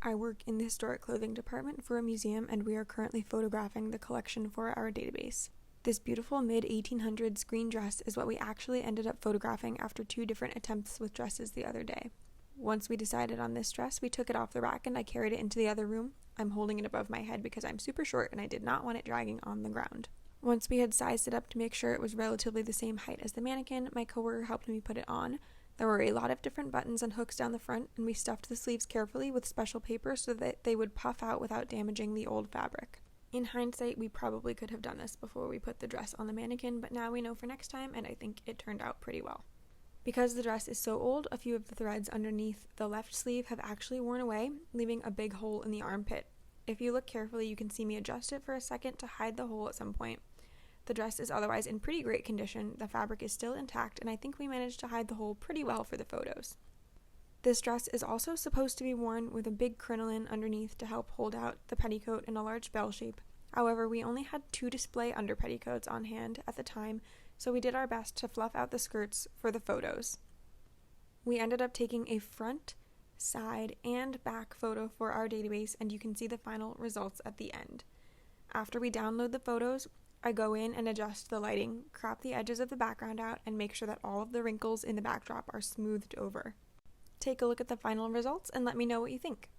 I work in the historic clothing department for a museum, and we are currently photographing the collection for our database. This beautiful mid-1800s green dress is what we actually ended up photographing after 2 different attempts with dresses the other day. Once we decided on this dress, we took it off the rack and I carried it into the other room. I'm holding it above my head because I'm super short and I did not want it dragging on the ground. Once we had sized it up to make sure it was relatively the same height as the mannequin, my coworker helped me put it on. There were a lot of different buttons and hooks down the front, and we stuffed the sleeves carefully with special paper so that they would puff out without damaging the old fabric. In hindsight, we probably could have done this before we put the dress on the mannequin, but now we know for next time, and I think it turned out pretty well. Because the dress is so old, a few of the threads underneath the left sleeve have actually worn away, leaving a big hole in the armpit. If you look carefully, you can see me adjust it for a second to hide the hole at some point. The dress is otherwise in pretty great condition, the fabric is still intact, and I think we managed to hide the hole pretty well for the photos. This dress is also supposed to be worn with a big crinoline underneath to help hold out the petticoat in a large bell shape. However, we only had 2 display under petticoats on hand at the time, so we did our best to fluff out the skirts for the photos. We ended up taking a front, side, and back photo for our database, and you can see the final results at the end. After we download the photos, I go in and adjust the lighting, crop the edges of the background out, and make sure that all of the wrinkles in the backdrop are smoothed over. Take a look at the final results and let me know what you think.